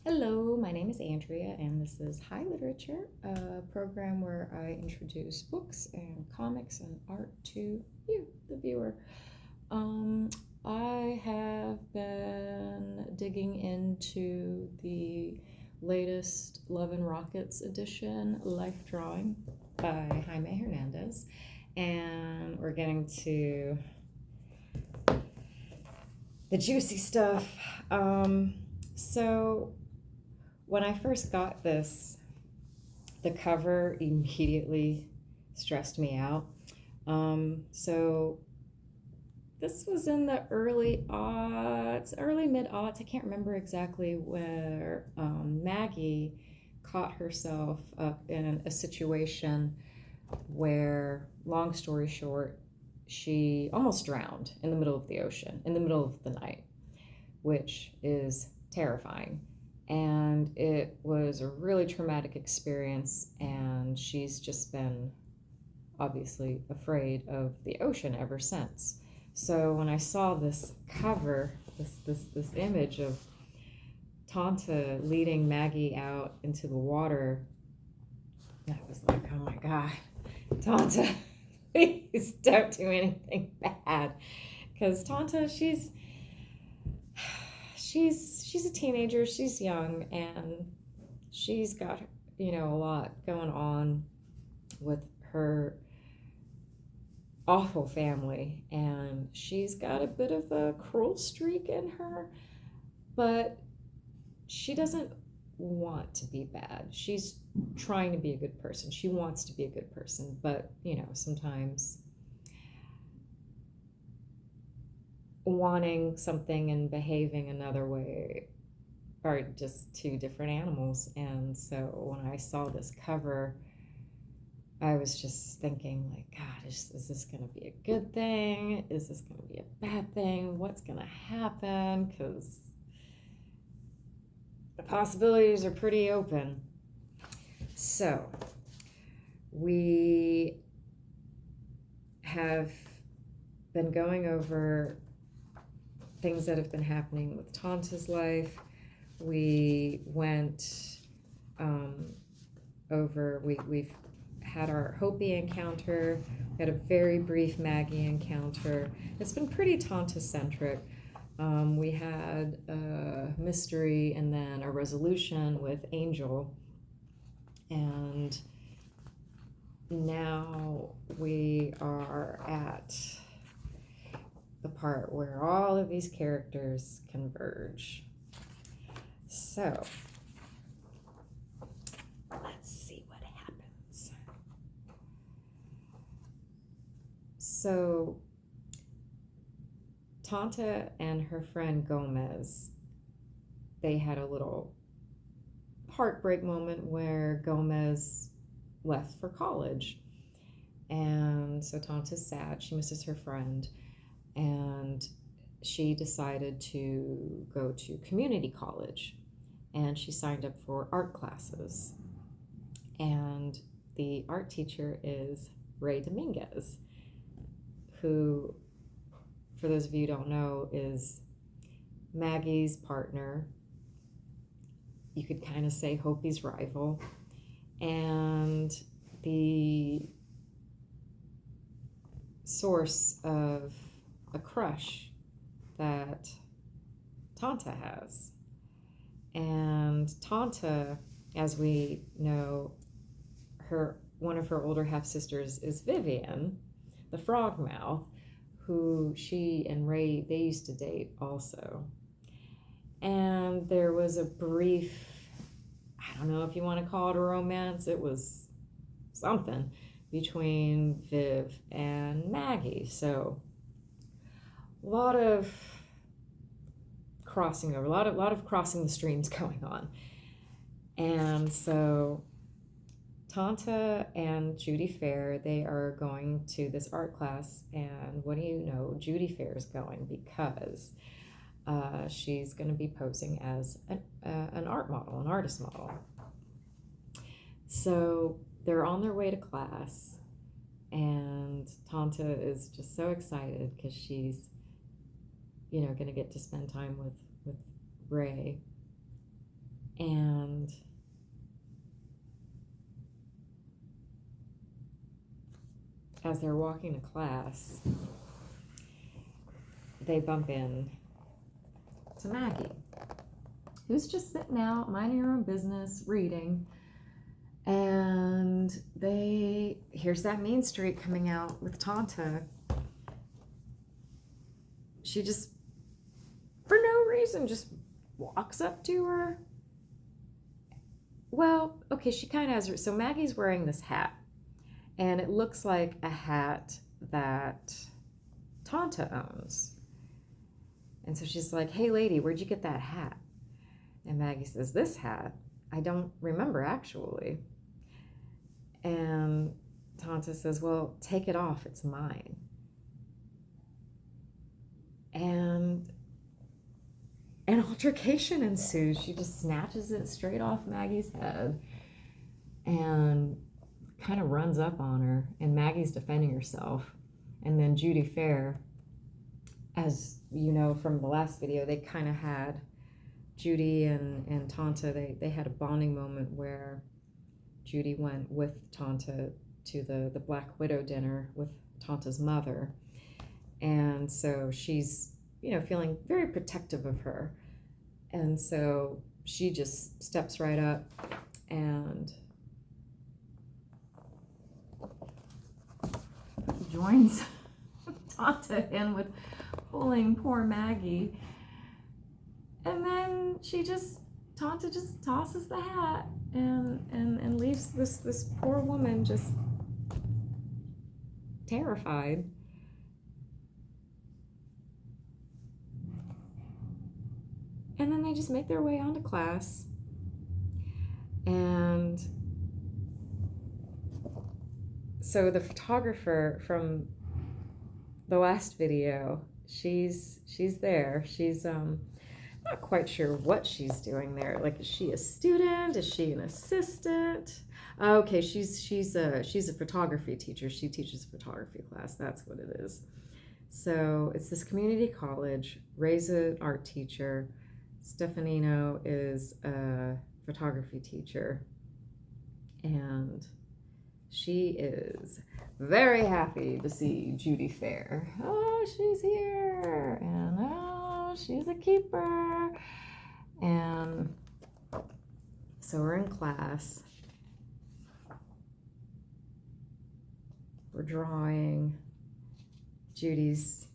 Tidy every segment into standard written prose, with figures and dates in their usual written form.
Hello, my name is Andrea, and this is High Literature, a program where I introduce books and comics and art to you, the viewer. Um, I have been digging into the latest Love and Rockets edition, Life Drawing by Jaime Hernandez, and we're getting to the juicy stuff. So when I first got this, the cover immediately stressed me out. So this was in the early aughts, early mid aughts. I can't remember exactly where Maggie caught herself up in a situation where, long story short, she almost drowned in the middle of the ocean, in the middle of the night, which is terrifying. And it was a really traumatic experience, and she's just been obviously afraid of the ocean ever since. So when I saw this cover, this image of Tanta leading Maggie out into the water, I was like, oh my God, Tanta, please don't do anything bad. Because Tanta, she's a teenager, she's young, and she's got, a lot going on with her awful family, and she's got a bit of a cruel streak in her, but she doesn't want to be bad. She's trying to be a good person. She wants to be a good person, but sometimes wanting something and behaving another way are just two different animals. And so when I saw this cover, I was just thinking, like, God, is this going to be a good thing? Is this going to be a bad thing? What's going to happen? Because the possibilities are pretty open. So we have been going over things that have been happening with Tanta's life. We went we've had our Hopi encounter. We had a very brief Maggie encounter. It's been pretty Tanta-centric. We had a mystery and then a resolution with Angel. And now we are at the part where all of these characters converge. So let's see what happens. So Tanta and her friend Gomez, they had a little heartbreak moment where Gomez left for college. And so Tanta's sad. She misses her friend. And she decided to go to community college. And she signed up for art classes. And the art teacher is Ray Dominguez, who, for those of you who don't know, is Maggie's partner. You could kind of say Hopi's rival. And the source of a crush that Tanta has. And Tanta, as we know, one of her older half-sisters is Vivian, the frogmouth, who she and Ray, they used to date also. And there was a brief, I don't know if you want to call it a romance, it was something between Viv and Maggie. So a lot of crossing over, a lot of crossing the streams going on. And so Tanta and Judy Fair, they are going to this art class, and what do you know, Judy Fair is going because she's going to be posing as an art model, an artist model. So they're on their way to class, and Tanta is just so excited because she's going to get to spend time with Ray. And as they're walking to class, they bump in to Maggie, who's just sitting out, minding her own business, reading. And here's that mean streak coming out with Tanta. She just, for no reason, just walks up to her. Well, okay, she kind of has her, so Maggie's wearing this hat, and it looks like a hat that Tanta owns. And so she's like, hey lady, where'd you get that hat? And Maggie says, this hat? I don't remember actually. And Tanta says, well, take it off, it's mine. And an altercation ensues. She just snatches it straight off Maggie's head and kind of runs up on her, and Maggie's defending herself. And then Judy Fair, as you know from the last video, they kind of had, Judy and Tanta, they had a bonding moment where Judy went with Tanta to the Black Widow dinner with Tanta's mother. And so she's, feeling very protective of her. And so she just steps right up and joins Tanta in with pulling poor Maggie. And then Tanta just tosses the hat and leaves this poor woman just terrified. And then they just make their way onto class. And so the photographer from the last video, she's there. She's not quite sure what she's doing there. Like, is she a student? Is she an assistant? Okay, she's a photography teacher. She teaches a photography class. That's what it is. So it's this community college. Ray's an art teacher. Stefanino is a photography teacher. And she is very happy to see Judy Fair. Oh, she's here. And oh, she's a keeper. And so we're in class. We're drawing. Judy's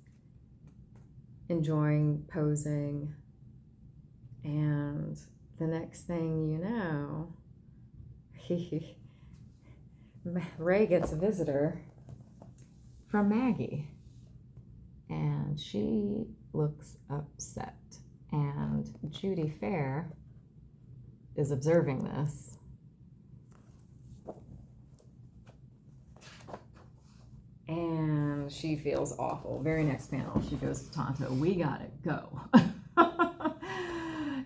enjoying posing. And the next thing you know, Ray gets a visitor from Maggie. And she looks upset. And Judy Fair is observing this. And she feels awful. Very next panel, she goes to Tanta, we gotta go.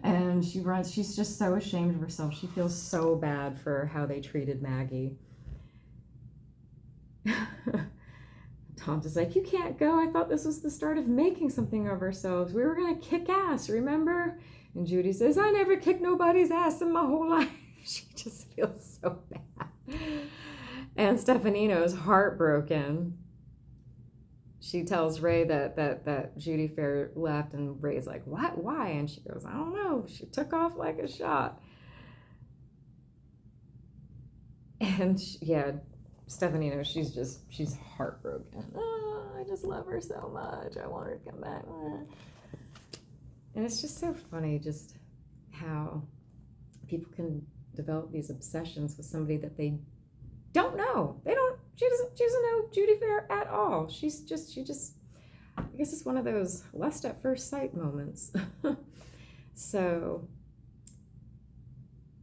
And she runs, she's just so ashamed of herself. She feels so bad for how they treated Maggie. Tanta's like, you can't go. I thought this was the start of making something of ourselves. We were gonna kick ass, remember? And Judy says, I never kicked nobody's ass in my whole life. She just feels so bad. And Stefanino's heartbroken. She tells Ray that Judy Fair left, and Ray's like, what? Why? And she goes, I don't know. She took off like a shot. And Stefanino, she's heartbroken. Oh, I just love her so much. I want her to come back. And it's just so funny just how people can develop these obsessions with somebody that they don't know. She doesn't know Judy Fair at all. She just, I guess it's one of those lust at first sight moments. So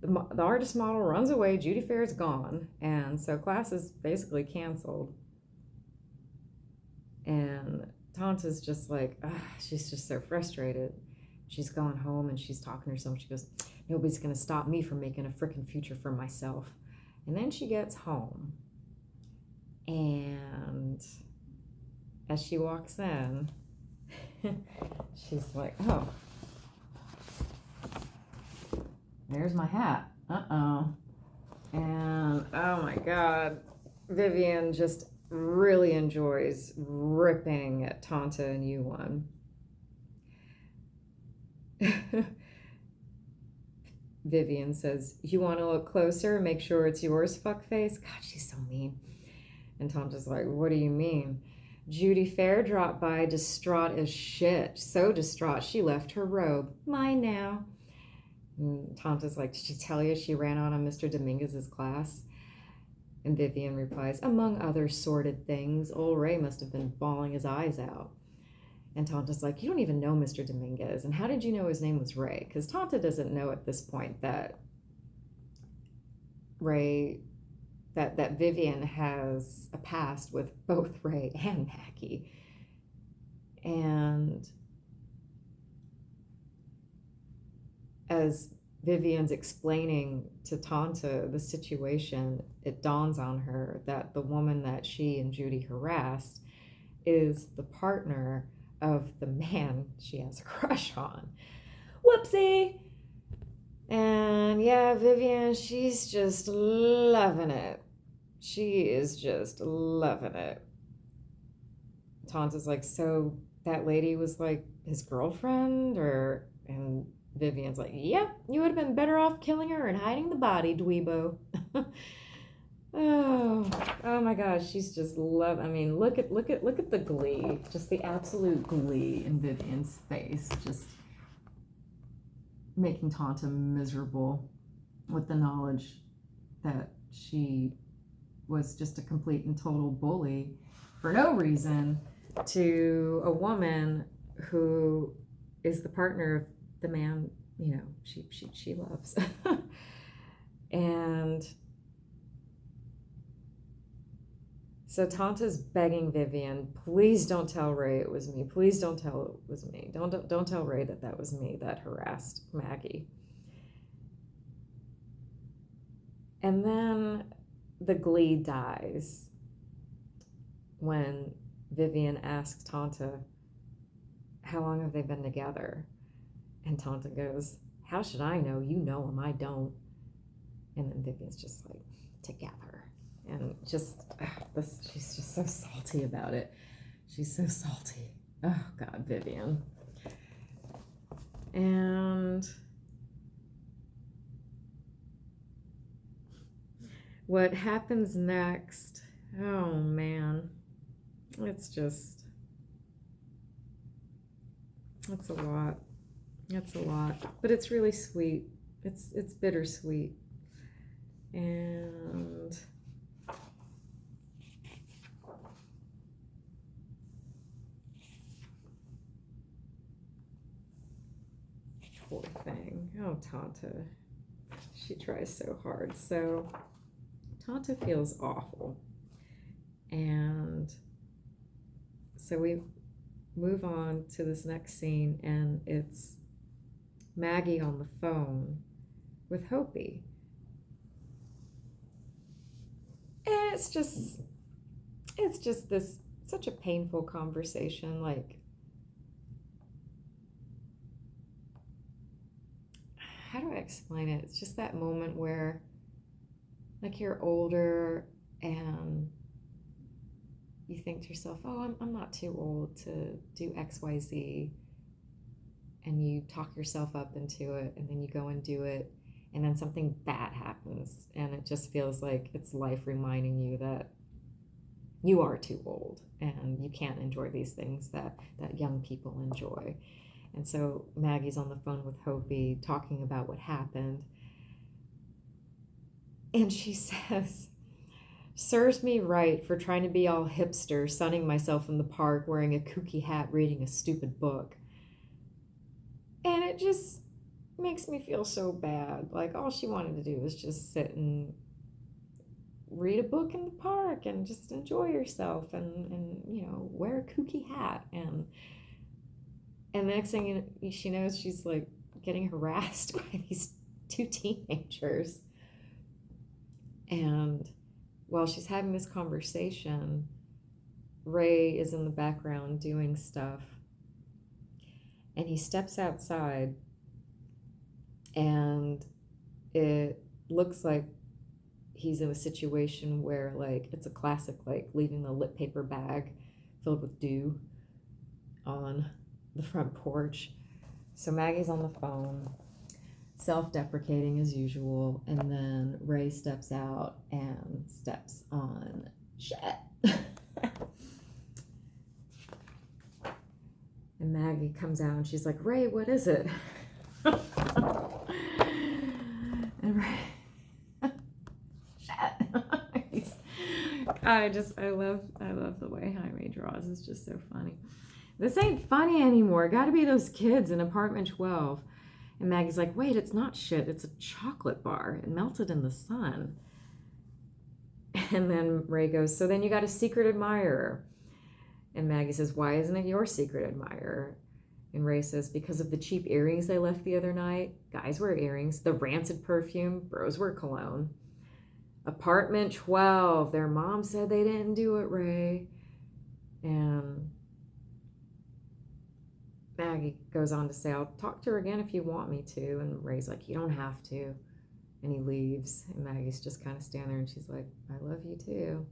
the artist model runs away, Judy Fair's gone, and so class is basically canceled. And Tanta's just like, she's just so frustrated. She's going home and she's talking to herself. She goes, nobody's gonna stop me from making a freaking future for myself. And then she gets home, and as she walks in, she's like, oh, there's my hat. Uh-oh. And oh my God, Vivian just really enjoys ripping at Tanta and Yuan. Vivian says, "You want to look closer and make sure it's yours, fuckface?" God, she's so mean. And Tanta's like, "What do you mean?" Judy Fair dropped by, distraught as shit. So distraught, she left her robe. Mine now. And Tanta's like, "Did she tell you she ran out on Mr. Dominguez's class?" And Vivian replies, "Among other sordid things, old Ray must have been bawling his eyes out." And Tanta's like, "You don't even know Mr. Dominguez. And how did you know his name was Ray?" Because Tanta doesn't know at this point that Ray, that Vivian has a past with both Ray and Maggie. And as Vivian's explaining to Tanta the situation, it dawns on her that the woman that she and Judy harassed is the partner of the man she has a crush on. Whoopsie! And yeah, Vivian, she's just loving it. She is just loving it. Tanta's like, "So that lady was like his girlfriend?" And Vivian's like, "Yep, you would have been better off killing her and hiding the body, dweebo." Oh my gosh, she's just I mean, look at the glee, just the absolute glee in Vivian's face, just making Tanta miserable with the knowledge that she was just a complete and total bully for no reason to a woman who is the partner of the man, you know, she loves. And so Tanta's begging Vivian, "Please don't tell Ray it was me. Please don't tell it was me. Don't tell Ray that was me that harassed Maggie." And then the glee dies when Vivian asks Tanta, "How long have they been together?" And Tanta goes, "How should I know? You know him, I don't." And then Vivian's just like, "Together." And just, she's just so salty about it. She's so salty. Oh, God, Vivian. And what happens next? Oh, man. It's just, it's a lot. It's a lot. But it's really sweet. It's bittersweet. And poor thing. Oh, Tanta. She tries so hard. So Tanta feels awful. And so we move on to this next scene, and it's Maggie on the phone with Hopi. And it's just this such a painful conversation. Like, how do I explain it? It's just that moment where, like, you're older and you think to yourself, "Oh, I'm not too old to do XYZ." And you talk yourself up into it, and then you go and do it, and then something bad happens, and it just feels like it's life reminding you that you are too old and you can't enjoy these things that young people enjoy. And so Maggie's on the phone with Hopi talking about what happened. And she says, "Serves me right for trying to be all hipster, sunning myself in the park, wearing a kooky hat, reading a stupid book." And it just makes me feel so bad. Like, all she wanted to do was just sit and read a book in the park and just enjoy yourself and you know, wear a kooky hat. And the next thing she knows, she's like getting harassed by these two teenagers. And while she's having this conversation, Ray is in the background doing stuff. And he steps outside, and it looks like he's in a situation where, like, it's a classic, like, leaving the lit paper bag filled with dew on the front porch. So Maggie's on the phone, self-deprecating as usual, and then Ray steps out and steps on shit. And Maggie comes out and she's like, Ray, what is it? And Ray, shit. I love the way Jaime draws. It's just so funny. This ain't funny anymore. Gotta be those kids in apartment 12. And Maggie's like, wait, it's not shit. It's a chocolate bar. It melted in the sun. And then Ray goes, so then you got a secret admirer. And Maggie says, why isn't it your secret admirer? And Ray says, because of the cheap earrings they left the other night. Guys wear earrings. The rancid perfume. Bros wear cologne. Apartment 12. Their mom said they didn't do it, Ray. And Maggie goes on to say, I'll talk to her again if you want me to. And Ray's like, you don't have to. And he leaves. And Maggie's just kind of standing there and she's like, I love you too.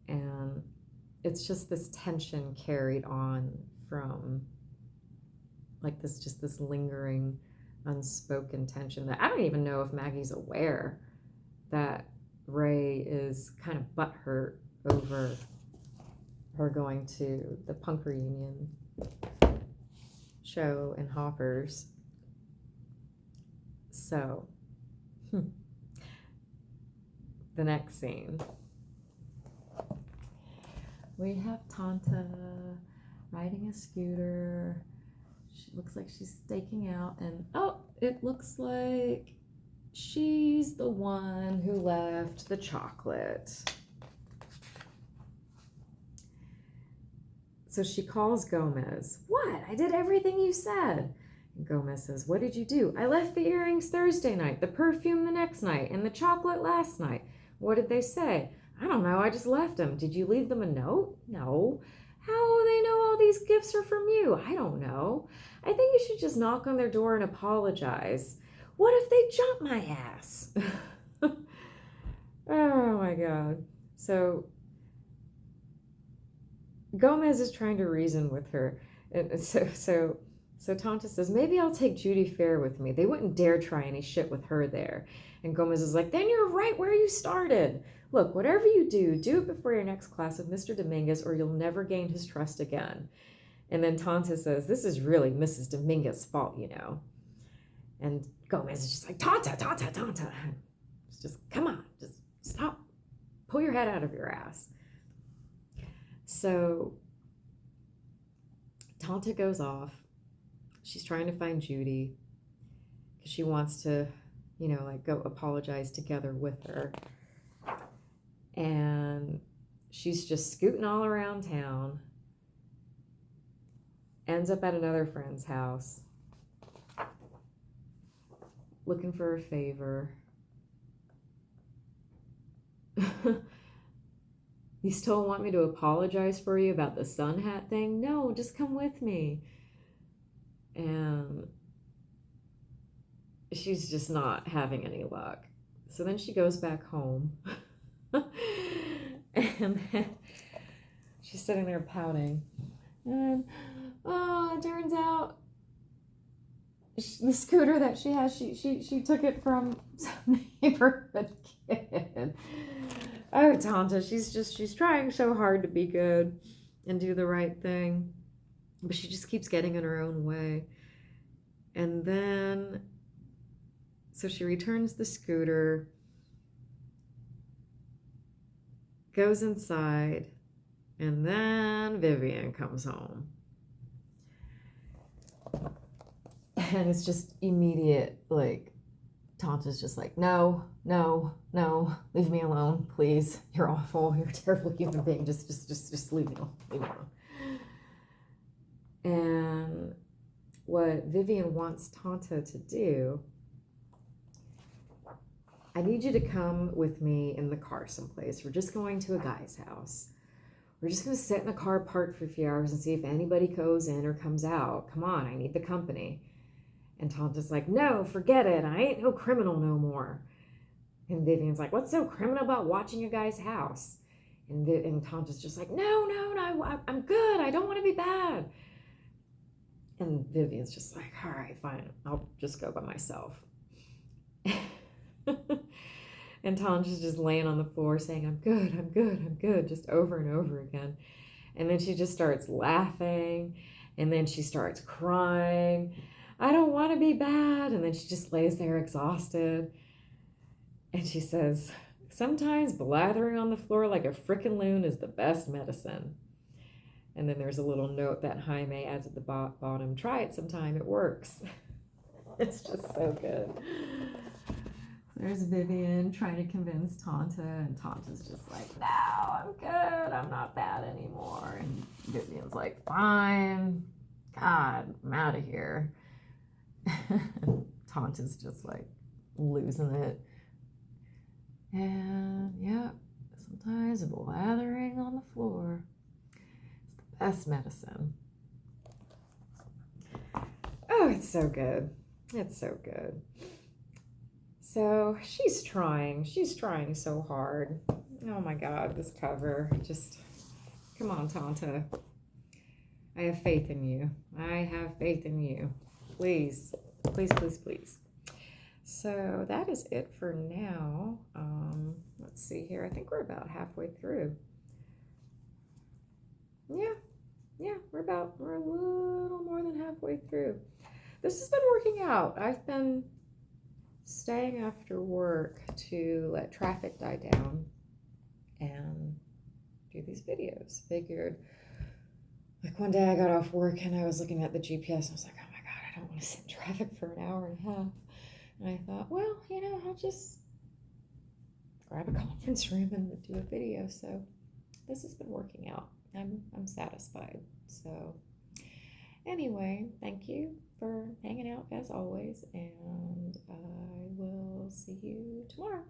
And it's just this tension carried on from, like, this lingering, unspoken tension that I don't even know if Maggie's aware that Ray is kind of butthurt over her going to the punk reunion show in Hoppers. So, the next scene. We have Tanta riding a scooter. She looks like she's staking out, and oh, it looks like she's the one who left the chocolate. So she calls Gomez. What? I did everything you said. And Gomez says, what did you do? I left the earrings Thursday night, the perfume the next night, and the chocolate last night. What did they say? I don't know. I just left them. Did you leave them a note? No. How do they know all these gifts are from you? I don't know. I think you should just knock on their door and apologize. What if they jump my ass? Oh my God. So Gomez is trying to reason with her. And so Tanta says, maybe I'll take Judy Fair with me. They wouldn't dare try any shit with her there. And Gomez is like, then you're right where you started. Look, whatever you do, do it before your next class with Mr. Dominguez or you'll never gain his trust again. And then Tanta says, this is really Mrs. Dominguez's fault, you know. And Gomez is just like, Tanta. It's just, come on, just stop. Pull your head out of your ass. So Tanta goes off. She's trying to find Judy because she wants to, you know, like go apologize together with her. And she's just scooting all around town. Ends up at another friend's house. Looking for a favor. You still want me to apologize for you about the sun hat thing? No, just come with me. And she's just not having any luck. So then she goes back home. And then she's sitting there pouting. And, it turns out the scooter that she has, she took it from some neighborhood kid. Oh, Tanta, she's trying so hard to be good and do the right thing. But she just keeps getting in her own way. And then, so she returns the scooter, goes inside, and then Vivian comes home. And it's just immediate, like, Tanta's just like, no, leave me alone, please. You're awful. You're a terrible human being. Just leave me alone. Leave me alone. And what Vivian wants Tanta to do, I need you to come with me in the car someplace. We're just going to a guy's house. We're just going to sit in the car parked for a few hours and see if anybody goes in or comes out. Come on, I need the company. And Tanta's like, no, forget it. I ain't no criminal no more. And Vivian's like, what's so criminal about watching a guy's house? And Tanta's just like, no, I'm good. I don't want to be bad. And Vivian's just like, all right, fine. I'll just go by myself. And Tanta's just laying on the floor saying, I'm good, just over and over again. And then she just starts laughing. And then she starts crying. I don't want to be bad. And then she just lays there exhausted. And she says, sometimes blathering on the floor like a frickin' loon is the best medicine. And then there's a little note that Jaime adds at the bottom. Try it sometime. It works. It's just so good. There's Vivian trying to convince Tanta, and Tanta's just like, no, I'm good. I'm not bad anymore. And Vivian's like, fine. God, I'm out of here. Tanta's just like losing it. And yeah, sometimes blathering on the floor is the best medicine. Oh, it's so good. It's so good. So she's trying so hard. Oh my God, this cover. Just, come on, Tanta. I have faith in you. I have faith in you. Please, please, please, please. So that is it for now. Let's see here. I think we're about halfway through. Yeah, we're a little more than halfway through. This has been working out. I've been staying after work to let traffic die down and do these videos. Figured, like one day I got off work and I was looking at the GPS and I was like, oh my God, I don't want to sit in traffic for an hour and a half. And I thought, well, I'll just grab a conference room and do a video. So this has been working out. I'm satisfied. So anyway, thank you for hanging out as always, and I will see you tomorrow.